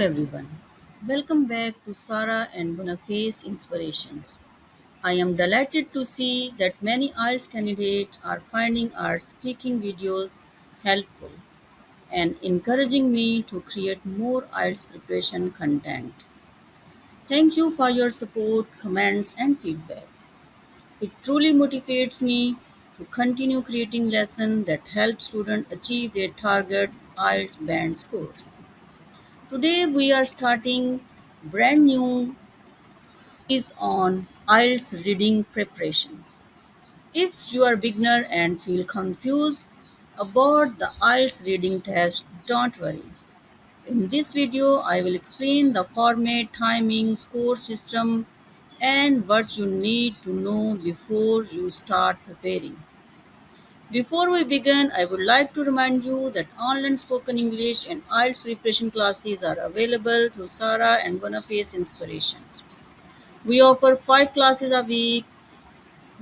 everyone. Welcome back to Sarah and Boniface Inspirations. I am delighted to see that many IELTS candidates are finding our speaking videos helpful and encouraging me to create more IELTS preparation content. Thank you for your support, comments, and feedback. It truly motivates me to continue creating lessons that help students achieve their target IELTS band scores. Today we are starting brand new is on IELTS reading preparation. If you are a beginner and feel confused about the IELTS reading test, don't worry. In this video, I will explain the format, timing, score system, and what you need to know before you start preparing. Before we begin, I would like to remind you that online spoken English and IELTS preparation classes are available through Sarah and Boniface Inspirations. We offer 5 classes a week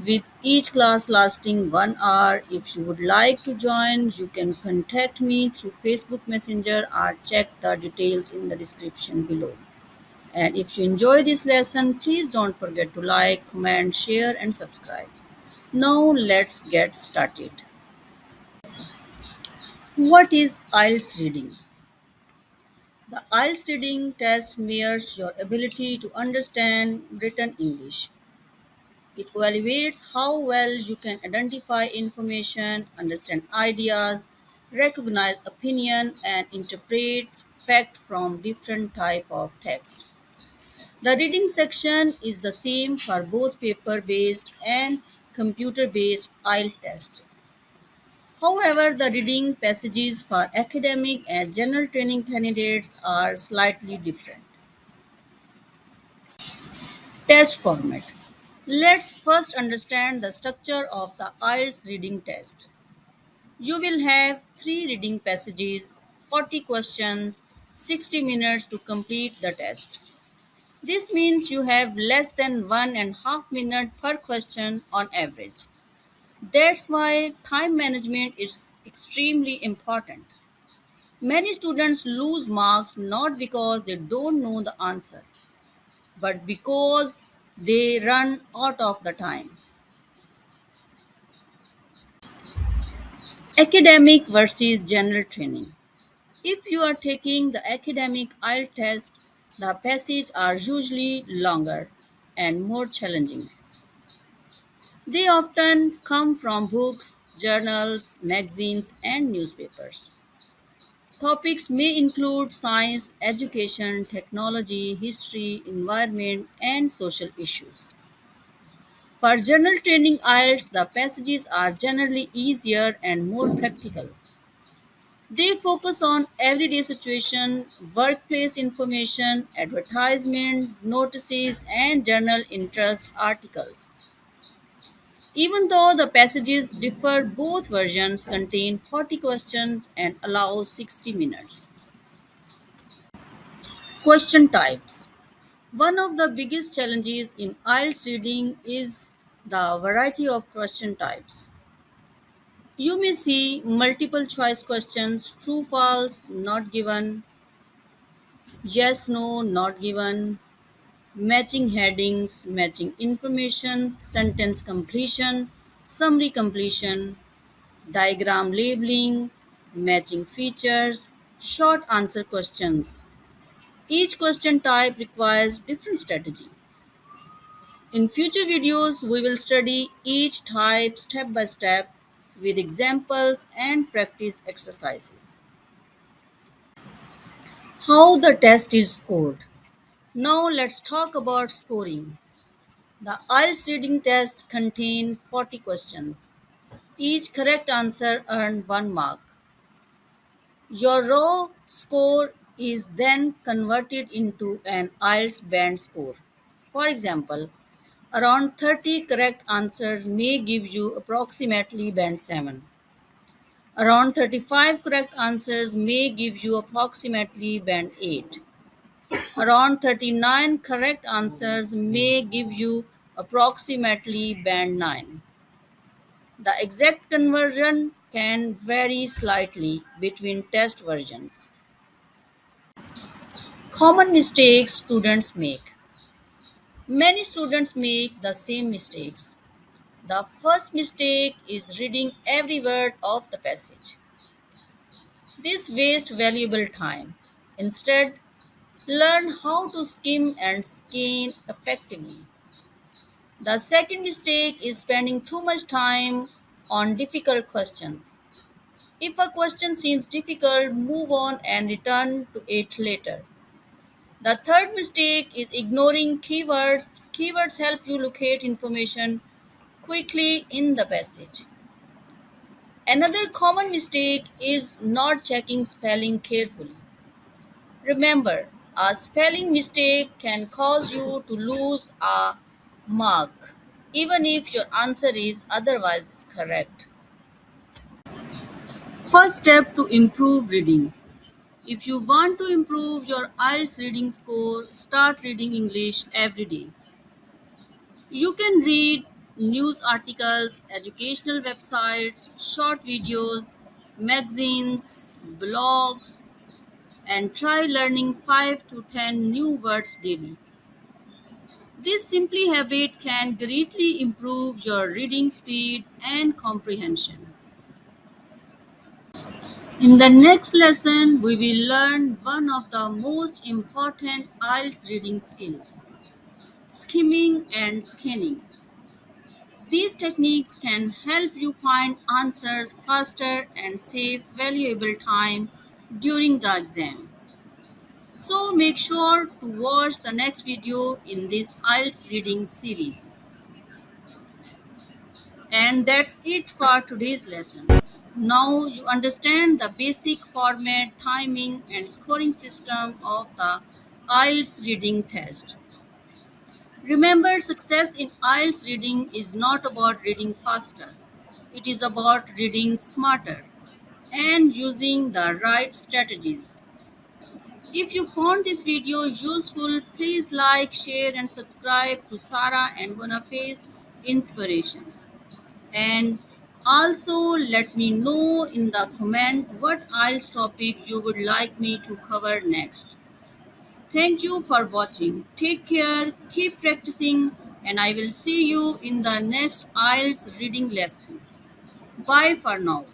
with each class lasting 1 hour. If you would like to join, you can contact me through Facebook Messenger or check the details in the description below. And if you enjoy this lesson, please don't forget to like, comment, share, and subscribe. Now, let's get started. What is IELTS reading? The IELTS reading test measures your ability to understand written English. It evaluates how well you can identify information, understand ideas, recognize opinion, and interpret fact from different type of text. The reading section is the same for both paper-based and computer-based IELTS test. However, the reading passages for academic and general training candidates are slightly different. Test format. Let's first understand the structure of the IELTS reading test. You will have 3 reading passages, 40 questions, 60 minutes to complete the test. This means you have less than 1.5 minutes per question on average. That's why time management is extremely important. Many students lose marks not because they don't know the answer, but because they run out of the time. Academic versus general training. If you are taking the academic IELTS test, the passages are usually longer and more challenging. They often come from books, journals, magazines, and newspapers. Topics may include science, education, technology, history, environment, and social issues. For general training IELTS, the passages are generally easier and more practical. They focus on everyday situation, workplace information, advertisement, notices, and journal interest articles. Even though the passages differ, both versions contain 40 questions and allow 60 minutes. Question types. One of the biggest challenges in IELTS reading is the variety of question types. You may see multiple choice questions, true, false, not given, yes, no, not given, matching headings, matching information, sentence completion, summary completion, diagram labeling, matching features, short answer questions. Each question type requires different strategy. In future videos, we will study each type step by step with examples and practice exercises. How the test is scored. Now let's talk about scoring. The IELTS reading test contains 40 questions. Each correct answer earned 1 mark. Your raw score is then converted into an IELTS band score. For example, around 30 correct answers may give you approximately band 7. Around 35 correct answers may give you approximately band 8. Around 39 correct answers may give you approximately band 9. The exact conversion can vary slightly between test versions. Common mistakes students make. Many students make the same mistakes. The first mistake is reading every word of the passage. This wastes valuable time. Instead, learn how to skim and scan effectively. The second mistake is spending too much time on difficult questions. If a question seems difficult, move on and return to it later. The third mistake is ignoring keywords. Keywords help you locate information quickly in the passage. Another common mistake is not checking spelling carefully. Remember, a spelling mistake can cause you to lose a mark, even if your answer is otherwise correct. First step to improve reading. If you want to improve your IELTS reading score, start reading English every day. You can read news articles, educational websites, short videos, magazines, blogs, and try learning 5 to 10 new words daily. This simply habit can greatly improve your reading speed and comprehension. In the next lesson, we will learn one of the most important IELTS reading skill, skimming and scanning. These techniques can help you find answers faster and save valuable time during the exam. So make sure to watch the next video in this IELTS reading series. And that's it for today's lesson. Now you understand the basic format, timing, and scoring system of the IELTS reading test. Remember, success in IELTS reading is not about reading faster, it is about reading smarter and using the right strategies. If you found this video useful, please like, share, and subscribe to Sarah and Bonaface Inspirations. And also let me know in the comment what IELTS topic you would like me to cover next. Thank you for watching. Take care, keep practicing, and I will see you in the next IELTS reading lesson. Bye for now.